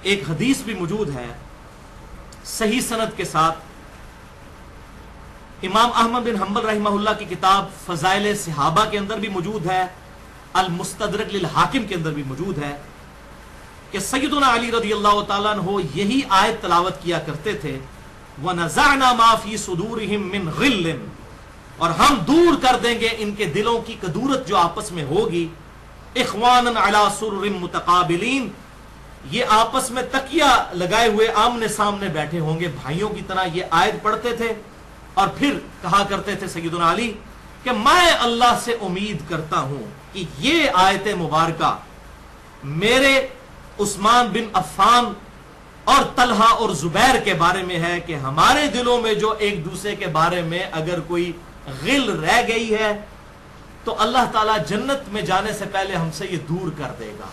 ایک حدیث بھی موجود ہے صحیح سند کے ساتھ، امام احمد بن حنبل رحمہ اللہ کی کتاب فضائل صحابہ کے اندر بھی موجود ہے، المستدرک للحاکم کے اندر بھی موجود ہے کہ سیدنا علی رضی اللہ تعالیٰ عنہ یہی آیت تلاوت کیا کرتے تھے، وَنَزَعْنَا مَا فِي صُدُورِهِم مِّن غِلٍّ، اور ہم دور کر دیں گے ان کے دلوں کی کدورت جو آپس میں ہوگی، اخواناً علی سرر متقابلین، یہ آپس میں تکیہ لگائے ہوئے آمنے سامنے بیٹھے ہوں گے بھائیوں کی طرح۔ یہ آیت پڑھتے تھے اور پھر کہا کرتے تھے سیدنا علی کہ میں اللہ سے امید کرتا ہوں کہ یہ آیت مبارکہ میرے عثمان بن عفان اور طلحہ اور زبیر کے بارے میں ہے کہ ہمارے دلوں میں جو ایک دوسرے کے بارے میں اگر کوئی غل رہ گئی ہے تو اللہ تعالیٰ جنت میں جانے سے پہلے ہم سے یہ دور کر دے گا۔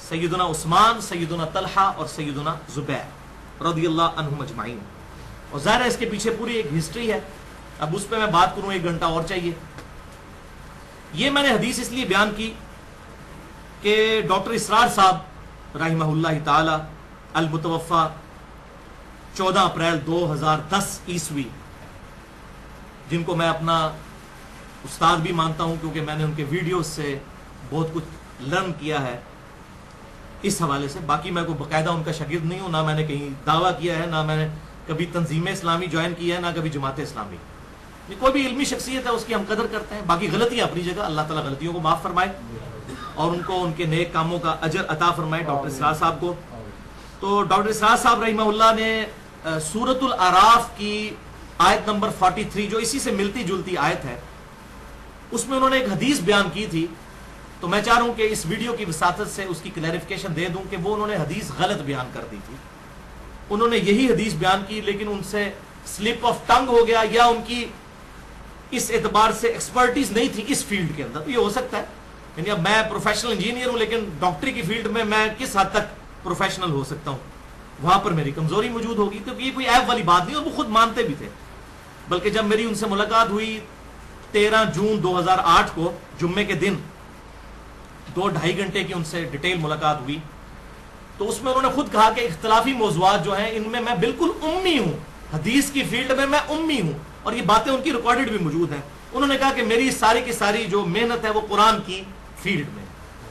سیدنا عثمان، سیدنا طلحہ اور سیدنا زبیر رضی اللہ عنہم اجمعین۔ اور ظاہر ہے اس کے پیچھے پوری ایک ہسٹری ہے، اب اس پہ میں بات کروں 1 گھنٹہ اور چاہیے۔ یہ میں نے حدیث اس لیے بیان کی کہ ڈاکٹر اسرار صاحب رحمہ اللہ تعالی المتوفی 14 اپریل 2010 عیسوی، جن کو میں اپنا استاد بھی مانتا ہوں کیونکہ میں نے ان کے ویڈیوز سے بہت کچھ لرن کیا ہے اس حوالے سے، باقی میں کوئی باقاعدہ ان کا شاگرد نہیں ہوں، نہ میں نے کہیں دعویٰ کیا ہے، نہ میں نے کبھی تنظیم اسلامی جوائن کی ہے، نہ کبھی جماعت اسلامی۔ کوئی بھی علمی شخصیت ہے اس کی ہم قدر کرتے ہیں، باقی غلطیاں اپنی جگہ، اللہ تعالیٰ غلطیوں کو معاف فرمائے اور ان کو ان کے نیک کاموں کا اجر عطا فرمائے ڈاکٹر اسرار صاحب کو۔ تو ڈاکٹر اسرار صاحب رحمہ اللہ نے سورۃ الاعراف کی آیت نمبر 43 جو اسی سے ملتی جلتی آیت ہے، اس میں انہوں نے ایک حدیث بیان کی تھی، تو میں چاہ رہا ہوں کہ اس ویڈیو کی وساطت سے اس کی کلیریفیکیشن دے دوں کہ وہ انہوں نے حدیث غلط بیان کر دی تھی۔ انہوں نے یہی حدیث بیان کی لیکن ان سے سلپ آف ٹنگ ہو گیا، یا ان کی اس اعتبار سے ایکسپرٹیز نہیں تھی اس فیلڈ کے اندر۔ یہ ہو سکتا ہے، یعنی اب میں پروفیشنل انجینئر ہوں لیکن ڈاکٹری کی فیلڈ میں کس حد تک پروفیشنل ہو سکتا ہوں، وہاں پر میری کمزوری موجود ہوگی، کیونکہ یہ کوئی عیب والی بات نہیں اور وہ خود مانتے بھی تھے۔ بلکہ جب میری ان سے ملاقات ہوئی 13 جون 2008 کو جمعے کے دن، 2-2.5 گھنٹے کی ان سے ڈیٹیل ملاقات ہوئی، تو اس میں انہوں نے خود کہا کہ اختلافی موضوعات جو ہیں ان میں میں بالکل امی ہوں، حدیث کی فیلڈ میں میں امی ہوں، اور یہ باتیں ان کی ریکارڈڈ بھی موجود ہیں۔ انہوں نے کہا کہ میری ساری کی ساری جو محنت ہے وہ قرآن کی فیلڈ میں،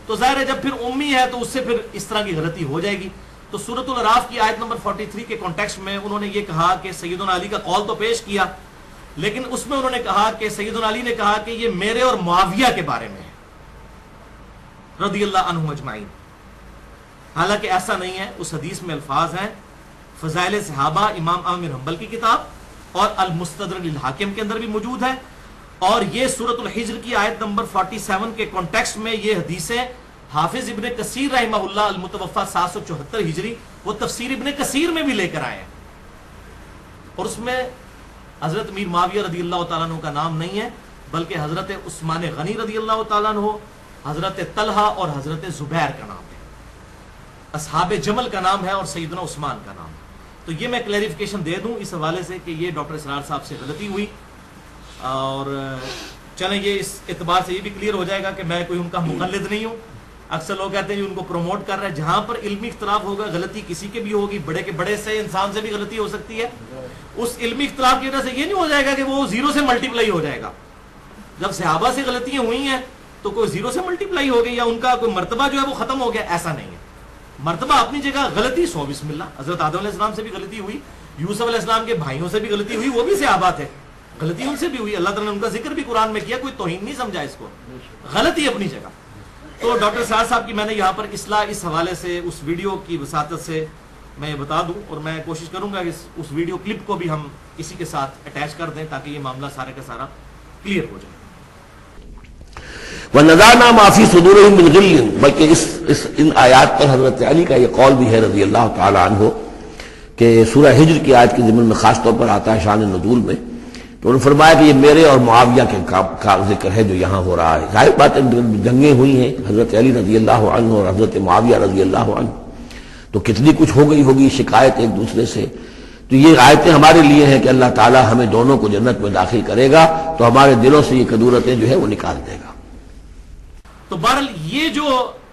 تو ظاہر ہے جب پھر امی ہے تو اس سے پھر اس طرح کی غلطی ہو جائے گی۔ تو سورۃ الاعراف کی آیت نمبر 43 کے کانٹیکسٹ میں انہوں نے یہ کہا کہ سیدنا علی کا قول تو پیش کیا، لیکن اس میں انہوں نے کہا کہ سیدنا علی نے کہا کہ یہ میرے اور معاویہ کے بارے میں ہے رضی اللہ عنہم اجمعین۔ حالانکہ ایسا نہیں ہے، اس حدیث میں الفاظ ہیں فضائل صحابہ امام احمد بن حنبل کی کتاب اور المستدرک للحاکم کے اندر بھی موجود ہے، اور یہ سورۃ الحجر کی آیت نمبر 47 کے کانٹیکسٹ میں یہ حدیثیں حافظ ابن کثیر رحمہ اللہ المتوفی 774 ہجری وہ تفسیر ابن کثیر میں بھی لے کر آئے ہیں، اور اس میں حضرت امیر معاویہ رضی اللہ تعالیٰ عنہ کا نام نہیں ہے بلکہ حضرت عثمان غنی رضی اللہ تعالیٰ عنہ، حضرت طلحہ اور حضرت زبیر کا نام ہے، اصحاب جمل کا نام ہے اور سیدنا عثمان کا نام ہے۔ تو یہ میں کلیریفیکیشن دے دوں اس حوالے سے کہ یہ ڈاکٹر اسرار صاحب سے غلطی ہوئی، اور چلیں یہ اس اعتبار سے یہ بھی کلیئر ہو جائے گا کہ میں کوئی ان کا مقلد نہیں ہوں۔ اکثر لوگ کہتے ہیں ان کو پروموٹ کر رہے ہیں، جہاں پر علمی اختلاف ہوگا غلطی کسی کے بھی ہوگی، بڑے کے بڑے سے انسان سے بھی غلطی ہو سکتی ہے، اس علمی اختلاف کی وجہ سے یہ نہیں ہو جائے گا کہ وہ 0 سے ملٹیپلائی ہو جائے گا۔ جب صحابہ سے غلطیاں ہوئی ہیں تو کوئی 0 سے ملٹیپلائی ہو گئی یا ان کا کوئی مرتبہ جو ہے وہ ختم ہو گیا، ایسا نہیں ہے۔ مرتبہ اپنی جگہ، غلطی 100 بسم اللہ، حضرت آدم علیہ السلام سے بھی غلطی ہوئی، یوسف علیہ السلام کے بھائیوں سے بھی غلطی ہوئی، وہ بھی صحابہ تھے، غلطی ان سے بھی ہوئی، اللہ تعالیٰ نے ان کا ذکر بھی قرآن میں کیا، کوئی توہین نہیں سمجھا اس کو، غلطی اپنی جگہ۔ تو ڈاکٹر اسرار صاحب کی میں نے یہاں پر اصلاح اس حوالے سے اس ویڈیو کی وساطت سے میں یہ بتا دوں، اور میں کوشش کروں گا کہ اس ویڈیو کلپ کو بھی ہم اسی کے ساتھ اٹیچ کر دیں تاکہ یہ معاملہ سارے کا سارا کلیئر ہو جائے۔ وَنَزَعْنَا مَا فِي صُدُورِهِم مِّن غِلٍّ، بلکہ ان آیات پر حضرت علی کا یہ قول بھی ہے رضی اللہ تعالی عنہ کہ سورہ ہجر کی آیت کے ضمن میں خاص طور پر آتا ہے شان نزول میں، تو انہوں نے فرمایا کہ یہ میرے اور معاویہ کے کا ذکر ہے جو یہاں ہو رہا ہے۔ ظاہر بات ہے جنگیں ہوئی ہیں حضرت علی رضی اللہ عنہ اور حضرت معاویہ رضی اللہ عنہ، تو کتنی کچھ ہو گئی ہوگی شکایت ایک دوسرے سے، تو یہ آیتیں ہمارے لیے ہیں کہ اللہ تعالیٰ ہمیں دونوں کو جنت میں داخل کرے گا تو ہمارے دلوں سے یہ کدورتیں جو ہے وہ نکال دے گا۔ تو بہرحال یہ جو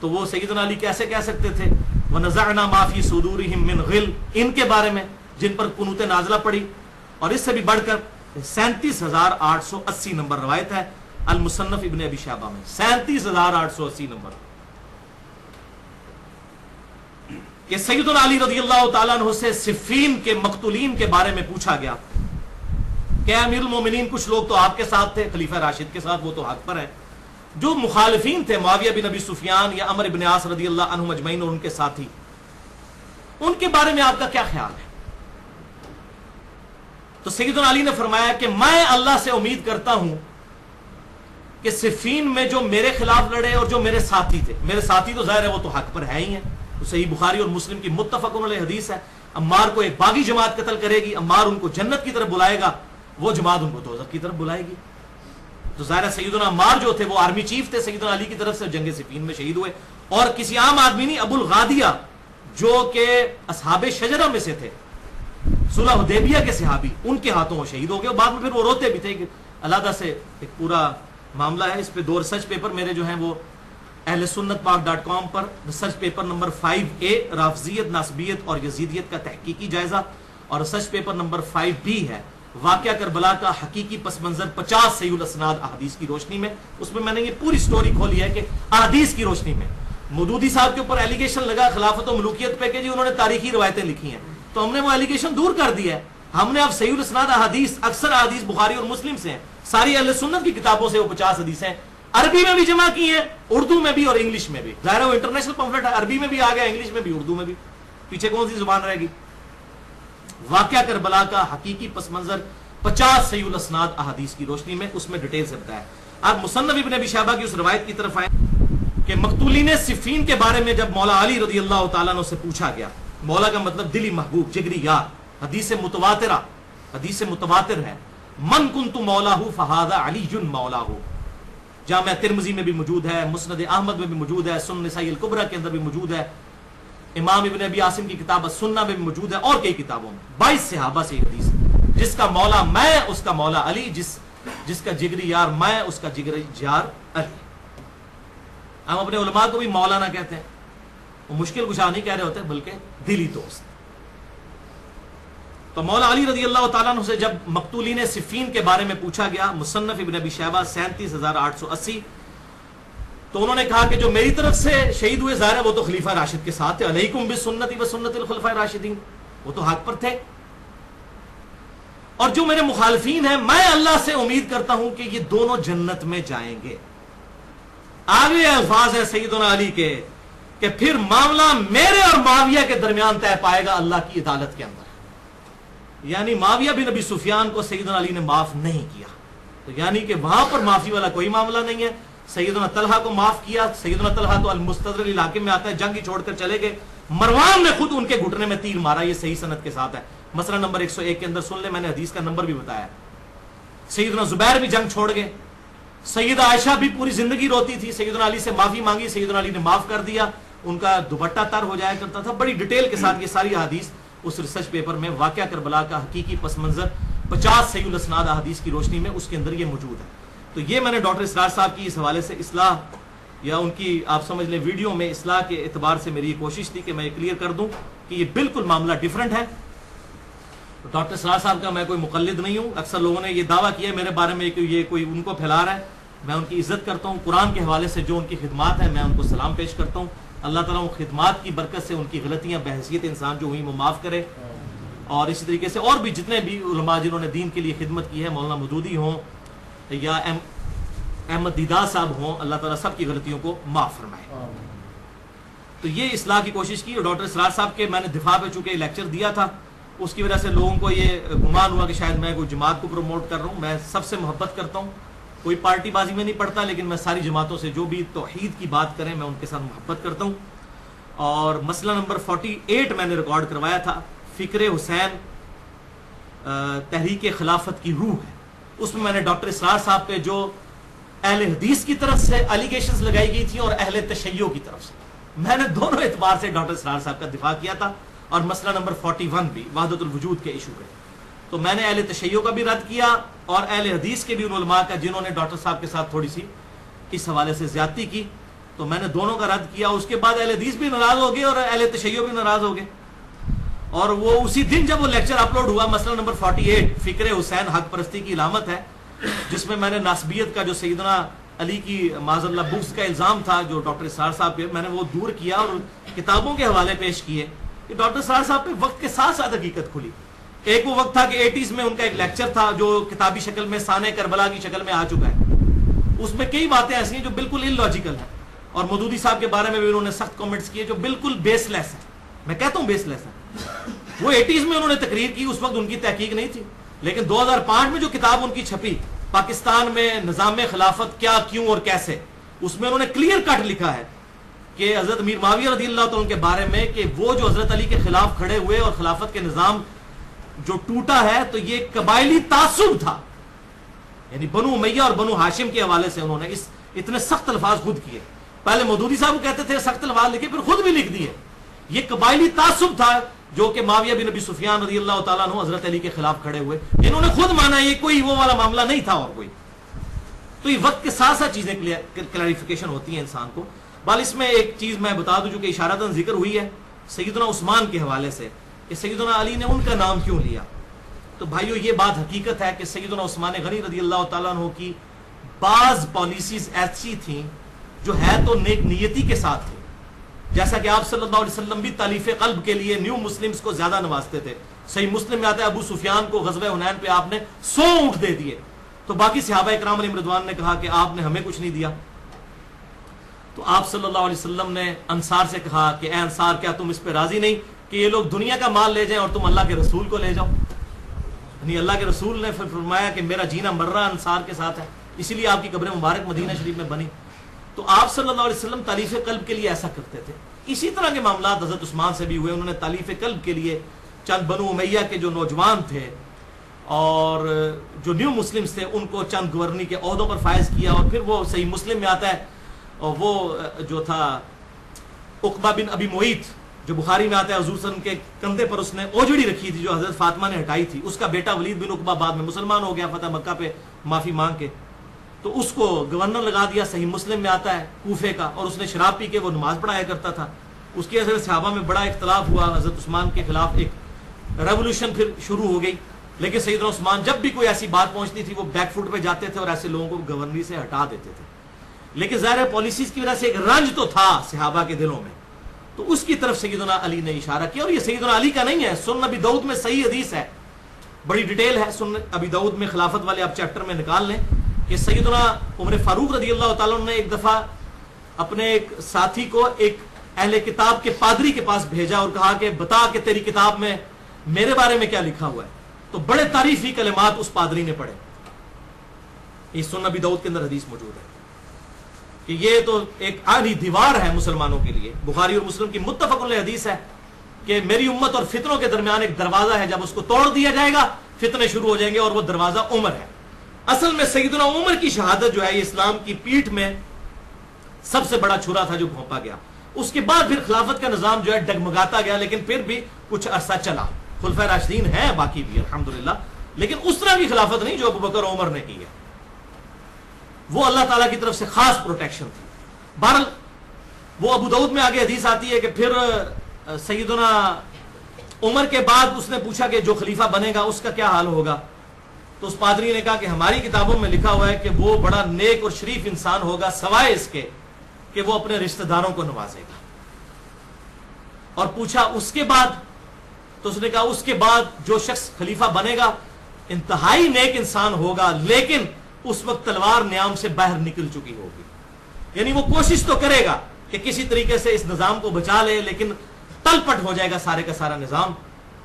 تو وہ سیدنا علی کیسے کہہ سکتے تھے وَنَزَعْنَا مَا فِي صُدُورِهِم مِّن غِلٍّ، ان کے بارے میں جن پر قنوت نازلہ پڑی؟ اور اس سے بھی بڑھ کر 37,880 نمبر روایت ہے المصنف ابن ابی شیبہ میں، 37,880 نمبر، کہ سیدنا علی رضی اللہ تعالیٰ عنہ سے صفین کے مقتولین کے بارے میں پوچھا گیا کہ امیر المومنین کچھ لوگ تو آپ کے ساتھ تھے، خلیفہ راشد کے ساتھ، وہ تو حق پر ہے، جو مخالفین تھے معاویہ بن ابی سفیان یا عمرو بن عاص رضی اللہ عنہم اجمعین اور ان کے ساتھی، ان کے بارے میں آپ کا کیا خیال ہے؟ تو سیدنا علی نے فرمایا کہ میں اللہ سے امید کرتا ہوں کہ صفین میں جو میرے خلاف لڑے اور جو میرے ساتھی تھے، میرے ساتھی تو ظاہر ہے وہ تو حق پر ہے ہی ہیں، تو صحیح بخاری اور مسلم کی متفق علیہ حدیث ہے، عمار کو ایک باغی جماعت قتل کرے گی، عمار ان کو جنت کی طرف بلائے گا، وہ جماعت ان کو دوزخ کی طرف بلائے گی۔ تو ظاہر سیدنا عمار جو تھے وہ آرمی چیف تھے سیدنا علی کی طرف سے، جنگ صفین میں شہید ہوئے، اور کسی عام آدمی نہیں، ابو الغادیہ جو کہ اصحاب شجرہ میں سے تھے، صلح حدیبیہ کے صحابی، ان کے ہاتھوں وہ شہید ہو گئے، اور بعد میں پھر وہ روتے بھی تھے کہ علیحدہ سے ایک پورا معاملہ ہے، اس پہ 2 ریسرچ پیپر میرے جو ہیں وہ اہل سنت پاک.com پر ریسرچ پیپر نمبر 5A رافضیت، ناسبیت اور یزیدیت کا تحقیقی جائزہ، اور ریسرچ پیپر نمبر 5B ہے واقعہ کربلا کا حقیقی پس منظر 50 صحیح الاسناد احادیث کی روشنی میں۔ اس میں نے یہ پوری سٹوری کھولی ہے کہ احادیث کی روشنی میں مودودی صاحب کے اوپر ایلیگیشن لگا خلافت و ملوکیت پہ کہ جی انہوں نے تاریخی روایتیں لکھی ہیں، تو ہم نے وہ ایلیگیشن دور کر دیا ہے، ہم نے اب صحیح الاسناد احادیث، اکثر احادیث بخاری اور مسلم سے ہیں، ساری اہل سنت کی کتابوں سے وہ 50 حدیثیں عربی میں بھی جمع کی ہیں، اردو میں بھی اور انگلش میں بھی، ظاہر ہے وہ انٹرنیشنل پمفلٹ ہے، عربی میں بھی آ گیا، انگلش میں بھی، اردو میں بھی، پیچھے کون سی زبان رہے گی؟ واقعہ کربلا کا حقیقی پس منظر 50 صحیح الاسناد احادیث کی روشنی میں، اس میں ڈیٹیل سے بتایا۔ آپ مصنف ابن ابی شیبہ کی اس روایت کی طرف آئیں کہ مقتولین صفین کے بارے میں جب مولا علی رضی اللہ تعالیٰ عنہ سے پوچھا گیا، مولا کا مطلب دلی محبوب، جگری یار، حدیث متواتر ہے، من کنت مولاہ فہذا علی مولاہ، جامع ترمذی میں بھی موجود ہے، مسند احمد میں بھی موجود ہے، سنن نسائی الکبریٰ کے اندر بھی موجود ہے، امام ابن ابی عاصم کی کتاب السنہ میں بھی موجود ہے، اور کئی کتابوں میں 22 صحابہ سے حدیث، جس کا مولا میں اس کا مولا علی، جس کا جگری یار میں اس کا جگری یار علی۔ ہم اپنے علماء کو بھی مولانا کہتے ہیں، وہ مشکل کشا نہیں کہہ رہے ہوتے بلکہ دلی دوست۔ تو مولا علی رضی اللہ تعالیٰ عنہ سے جب مقتولین صفین کے بارے میں پوچھا گیا، مصنف ابن ابی شیبہ 37,880، تو انہوں نے کہا کہ جو میری طرف سے شہید ہوئے ظاہر ہے وہ تو خلیفہ راشد کے ساتھ تھے، علیکم بسنتی وسنت الخلفاء الراشدین، وہ تو حق پر تھے، اور جو میرے مخالفین ہیں میں اللہ سے امید کرتا ہوں کہ یہ دونوں جنت میں جائیں گے۔ آگے الفاظ ہے سیدنا علی کے کہ پھر معاملہ میرے اور معاویہ کے درمیان طے پائے گا اللہ کی عدالت کے اندر، یعنی معاویہ بن ابی سفیان کو سیدنا علی نے معاف نہیں کیا، تو یعنی کہ وہاں پر معافی والا کوئی معاملہ نہیں ہے۔ سیدنا طلحہ کو معاف کیا، سیدنا طلحہ تو المستدرک علاقے میں آتا ہے، جنگ ہی چھوڑ کر چلے گئے، مروان نے خود ان کے گھٹنے میں تیر مارا، یہ صحیح سند کے ساتھ ہے، مسئلہ نمبر 101 کے اندر سن لیں، میں نے حدیث کا نمبر بھی بتایا۔ سیدنا زبیر بھی جنگ چھوڑ گئے، سیدہ عائشہ بھی پوری زندگی روتی تھی، سیدنا علی سے معافی مانگی، سیدنا علی نے معاف کر دیا، ان کا دوپٹہ تر ہو جایا کرتا تھا، بڑی ڈیٹیل کے ساتھ یہ ساری حدیث اس ریسرچ پیپر میں واقعہ کربلا کا حقیقی پس منظر 50 صحیح الاسناد احادیث کی روشنی میں اس کے اندر یہ موجود ہے۔ تو یہ میں نے ڈاکٹر اسرار صاحب کی اس حوالے سے اصلاح یا ان کی آپ سمجھ لیں ویڈیو میں اصلاح کے اعتبار سے میری یہ کوشش تھی کہ میں کلیئر کر دوں کہ یہ بالکل معاملہ ڈیفرنٹ ہے۔ ڈاکٹر اسرار صاحب کا میں کوئی مقلد نہیں ہوں، اکثر لوگوں نے یہ دعویٰ کیا ہے میرے بارے میں کہ یہ کوئی ان کو پھیلا رہا ہے، میں ان کی عزت کرتا ہوں، قرآن کے حوالے سے جو ان کی خدمات ہیں میں ان کو سلام پیش کرتا ہوں، اللہ تعالیٰ ان خدمات کی برکت سے ان کی غلطیاں بحیثیت انسان جو ہوئی وہ معاف کرے، اور اسی طریقے سے اور بھی جتنے بھی علماء جنہوں نے دین کے لیے خدمت کی ہے، مولانا مودودی ہوں یا احمد دیدار صاحب ہوں، اللہ تعالیٰ سب کی غلطیوں کو معاف فرمائے۔ تو یہ اصلاح کی کوشش کی، اور ڈاکٹر اسرار صاحب کے میں نے دفاع پہ چونکہ لیکچر دیا تھا، اس کی وجہ سے لوگوں کو یہ گمان ہوا کہ شاید میں کوئی جماعت کو پروموٹ کر رہا ہوں، میں سب سے محبت کرتا ہوں، کوئی پارٹی بازی میں نہیں پڑتا، لیکن میں ساری جماعتوں سے جو بھی توحید کی بات کریں میں ان کے ساتھ محبت کرتا ہوں۔ اور مسئلہ نمبر 48 میں نے ریکارڈ کروایا تھا، فکر حسین تحریک خلافت کی روح ہے، اس میں نے ڈاکٹر اسرار صاحب پہ جو اہل حدیث کی طرف سے الیگیشنز لگائی گئی تھی اور اہل تشیع کی طرف سے، میں نے دونوں اعتبار سے ڈاکٹر اسرار صاحب کا دفاع کیا تھا، اور مسئلہ نمبر 41 بھی وحدت الوجود کے ایشو پہ، تو میں نے اہل تشیع کا بھی رد کیا اور اہل حدیث کے بھی ان علماء کا جنہوں نے ڈاکٹر صاحب کے ساتھ تھوڑی سی اس حوالے سے زیادتی کی، تو میں نے دونوں کا رد کیا. اس کے بعد اہل حدیث بھی ناراض ہو گئے اور اہل تشیع بھی ناراض ہو گئے. اور وہ اسی دن جب وہ لیکچر اپلوڈ ہوا, مسئلہ نمبر 48 فکر حسین حق پرستی کی علامت ہے, جس میں نے ناسبیت کا جو سیدنا علی کی معاذ اللہ بغض کا الزام تھا جو ڈاکٹر اسرار صاحب پہ, میں نے وہ دور کیا اور کتابوں کے حوالے پیش کیے کہ ڈاکٹر اسرار صاحب پہ وقت کے ساتھ ساتھ حقیقت کھلی. ایک وہ وقت تھا کہ 80s میں ان کا ایک لیکچر تھا جو کتابی شکل میں سانح کربلا کی شکل میں آ چکا ہے. اس میں کئی باتیں ایسی ہیں جو بالکل ان لاجیکل ہیں, اور مودودی صاحب کے بارے میں بھی انہوں نے سخت کامنٹس کیے جو بالکل بیس لیس ہیں. میں کہتا ہوں بیس لیس ہے. وہ 80s میں انہوں نے تقریر کی, اس وقت ان کی تحقیق نہیں تھی, لیکن 2005 میں جو کتاب ان کی چھپی پاکستان میں نظام خلافت کیا, کیوں اور کیسے, اس میں انہوں نے کلیئر کٹ لکھا ہے کہ حضرت امیر معاویہ رضی اللہ تعالیٰ کے بارے میں کہ وہ جو حضرت علی کے خلاف کھڑے ہوئے اور خلافت کے نظام جو ٹوٹا ہے تو یہ قبائلی تعصب تھا. یعنی بنو امیہ اور بنو ہاشم کے حوالے سے انہوں نے اتنے سخت الفاظ خود کیے. پہلے مودودی صاحب کہتے تھے سخت الفاظ لکھے, پھر خود بھی لکھ دیے. یہ قبائلی تعصب تھا جو کہ معاویہ بن ابی سفیان رضی اللہ تعالیٰ عنہ حضرت علی کے خلاف کھڑے ہوئے. انہوں نے خود مانا یہ کوئی وہ والا معاملہ نہیں تھا اور کوئی. تو یہ وقت کے ساتھ ساتھ چیزیں کلیریفیکیشن ہوتی ہیں انسان کو. بال اس میں ایک چیز میں بتا دوں جو کہ اشارتاً ذکر ہوئی ہے سیدنا عثمان کے حوالے سے کہ سیدنا علی نے ان کا نام کیوں لیا. تو بھائیو یہ بات حقیقت ہے کہ سیدنا عثمان غنی رضی اللہ تعالیٰ عنہ کی بعض پالیسیز ایسی تھیں جو ہے تو نیک نیتی کے ساتھ تھی. جیسا کہ آپ صلی اللہ علیہ وسلم بھی تالیف قلب کے لیے نیو مسلمز کو زیادہ نوازتے تھے. صحیح مسلم میں آتا ہے ابو سفیان کو غزوہ حنین پہ آپ نے 100 اونٹ دے دیے, تو باقی صحابہ اکرام علیہم رضوان نے کہا کہ آپ نے ہمیں کچھ نہیں دیا. تو آپ صلی اللہ علیہ وسلم نے انصار سے کہا کہ اے انصار کیا تم اس پہ راضی نہیں کہ یہ لوگ دنیا کا مال لے جائیں اور تم اللہ کے رسول کو لے جاؤ. یعنی اللہ کے رسول نے پھر فرمایا کہ میرا جینا مرنا انصار کے ساتھ ہے, اسی لیے آپ کی قبر مبارک مدینہ شریف میں بنی. تو آپ صلی اللہ علیہ وسلم تالیف قلب کے لیے ایسا کرتے تھے. اسی طرح کے معاملات حضرت عثمان سے بھی ہوئے. انہوں نے تالیف قلب کے لیے چند بنو امیہ کے جو نوجوان تھے اور جو نیو مسلمز تھے ان کو چند گورنی کے عہدوں پر فائز کیا. اور پھر وہ صحیح مسلم میں آتا ہے, اور وہ جو تھا عقبہ بن ابی معیط جو بخاری میں آتا ہے, حضور صلی اللہ علیہ وسلم کے کندھے پر اس نے اوجڑی رکھی تھی جو حضرت فاطمہ نے ہٹائی تھی. اس کا بیٹا ولید بن عقبہ بعد میں مسلمان ہو گیا فتح مکہ پہ معافی مانگ کے, تو اس کو گورنر لگا دیا. صحیح مسلم میں آتا ہے کوفے کا, اور اس نے شراب پی کے وہ نماز پڑھایا کرتا تھا. اس کی وجہ سے صحابہ میں بڑا اختلاف ہوا, حضرت عثمان کے خلاف ایک ریولوشن پھر شروع ہو گئی. لیکن سیدنا عثمان جب بھی کوئی ایسی بات پہنچتی تھی وہ بیک فٹ پہ جاتے تھے اور ایسے لوگوں کو گورنری سے ہٹا دیتے تھے. لیکن ظاہر پالیسیز کی وجہ سے ایک رنج تو تھا صحابہ کے دلوں میں, تو اس کی طرف سیدنا علی نے اشارہ کیا. اور یہ سیدنا علی کا نہیں ہے, سنن ابی داؤد میں صحیح حدیث ہے, بڑی ڈیٹیل ہے سنن ابی داؤد میں, خلافت والے آپ چیپٹر میں نکال لیں کہ سیدنا عمر فاروق رضی اللہ تعالیٰ نے ایک دفعہ اپنے ایک ساتھی کو ایک اہل کتاب کے پادری کے پاس بھیجا اور کہا کہ بتا کہ تیری کتاب میں میرے بارے میں کیا لکھا ہوا ہے. تو بڑے تعریفی کلمات اس پادری نے پڑھے. یہ سنن ابی داؤد کے اندر حدیث موجود ہے کہ یہ تو ایک آڑی دیوار ہے مسلمانوں کے لیے. بخاری اور مسلم کی متفق علیہ حدیث ہے کہ میری امت اور فتنوں کے درمیان ایک دروازہ ہے, جب اس کو توڑ دیا جائے گا فتنے شروع ہو جائیں گے, اور وہ دروازہ عمر ہے. اصل میں سیدنا عمر کی شہادت جو ہے یہ اسلام کی پیٹھ میں سب سے بڑا چھرا تھا جو گھونپا گیا. اس کے بعد پھر خلافت کا نظام جو ہے ڈگمگاتا گیا, لیکن پھر بھی کچھ عرصہ چلا. خلفائے راشدین ہیں باقی بھی الحمدللہ, لیکن اس طرح کی خلافت نہیں جو ابوبکر اور عمر نے کی ہے. وہ اللہ تعالیٰ کی طرف سے خاص پروٹیکشن تھی. بہرحال وہ ابو داؤد میں آگے حدیث آتی ہے کہ پھر سیدنا عمر کے بعد اس نے پوچھا کہ جو خلیفہ بنے گا اس کا کیا حال ہوگا. تو اس پادری نے کہا کہ ہماری کتابوں میں لکھا ہوا ہے کہ وہ بڑا نیک اور شریف انسان ہوگا, سوائے اس کے کہ وہ اپنے رشتہ داروں کو نوازے گا. اور پوچھا اس کے بعد, تو اس نے کہا اس کے بعد جو شخص خلیفہ بنے گا انتہائی نیک انسان ہوگا, لیکن اس وقت تلوار نیام سے باہر نکل چکی ہوگی. یعنی وہ کوشش تو کرے گا کہ کسی طریقے سے اس نظام کو بچا لے, لیکن تل پٹ ہو جائے گا سارے کا سارا نظام,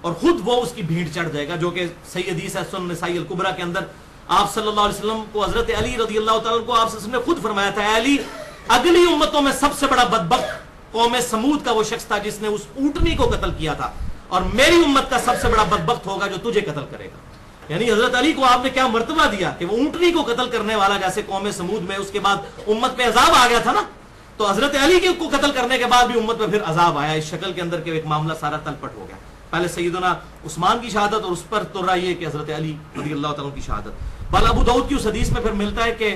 اور خود وہ اس کی بھیڑ چڑھ جائے گا. جو کہ صحیح حدیث ہے سنن نسائی الکبریٰ کے اندر, آپ صلی اللہ علیہ وسلم کو حضرت علی رضی اللہ تعالیٰ کو آپ صلی اللہ علیہ وسلم نے خود فرمایا تھا, اے علی اگلی امتوں میں سب سے بڑا بدبخت قوم سمود کا وہ شخص تھا جس نے اس اونٹنی کو قتل کیا تھا, اور میری امت کا سب سے بڑا بدبخت ہوگا جو تجھے قتل کرے گا. یعنی حضرت علی کو آپ نے کیا مرتبہ دیا کہ وہ اونٹنی کو قتل کرنے والا, جیسے قوم سمود میں اس کے بعد امت پہ عذاب آ گیا تھا نا, تو حضرت علی کو قتل کرنے کے بعد بھی امت پہ پھر عذاب آیا اس شکل کے اندر کہ ایک معاملہ سارا تلپٹ ہو گیا. پہلے سیدنا عثمان کی شہادت اور اس پر تو رہا یہ کہ حضرت علی رضی اللہ تعالیٰ کی شہادت. بل ابو داؤد کی اس حدیث میں پھر ملتا ہے کہ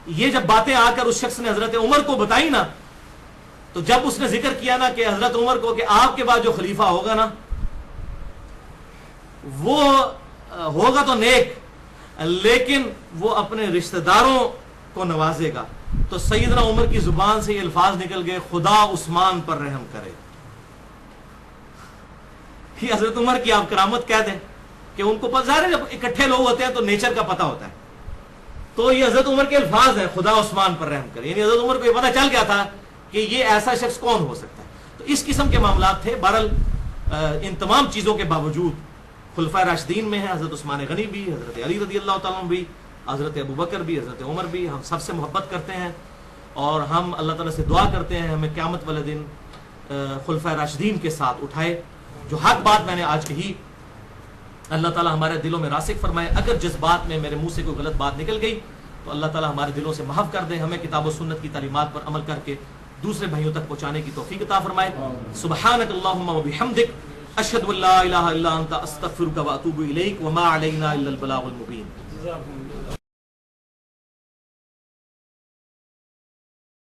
یہ جب باتیں آ کر اس شخص نے حضرت عمر کو بتائی نا، تو جب اس نے ذکر کیا نا کہ حضرت عمر کو کہ آپ کے بعد جو خلیفہ ہوگا نا وہ ہوگا تو نیک، لیکن وہ اپنے رشتہ داروں کو نوازے گا، تو سیدنا عمر کی زبان سے یہ الفاظ نکل گئے، خدا عثمان پر رحم کرے۔ کہ حضرت عمر کی آپ کرامت کہہ دیں کہ ان کو پتہ ہے، جب اکٹھے لوگ ہوتے ہیں تو نیچر کا پتہ ہوتا ہے، تو یہ حضرت عمر کے الفاظ ہیں، خدا عثمان پر رحم کرے، یعنی حضرت عمر کو یہ پتہ چل گیا تھا کہ یہ ایسا شخص کون ہو سکتا ہے۔ تو اس قسم کے معاملات تھے۔ بہرحال ان تمام چیزوں کے باوجود خلفائے راشدین میں ہیں حضرت عثمان غنی بھی، حضرت علی رضی اللہ تعالیٰ عنہ بھی، حضرت ابو بکر بھی، حضرت عمر بھی، ہم سب سے محبت کرتے ہیں اور ہم اللہ تعالیٰ سے دعا کرتے ہیں ہمیں قیامت والے دن خلفائے راشدین کے ساتھ اٹھائے۔ جو حق بات میں نے آج کہی اللہ تعالیٰ ہمارے دلوں میں راسخ فرمائے، اگر جس بات میں میرے منہ سے کوئی غلط بات نکل گئی تو اللہ تعالیٰ ہمارے دلوں سے محو کر دے، ہمیں کتاب و سنت کی تعلیمات پر عمل کر کے دوسرے بھائیوں تک پہنچانے کی توفیق عطا فرمائے۔ سبحانک اللہم و بحمدک، اشہد ان لا الہ الا انت، استغفرک و اتوب الیک، وما علینا الا البلاغ المبین۔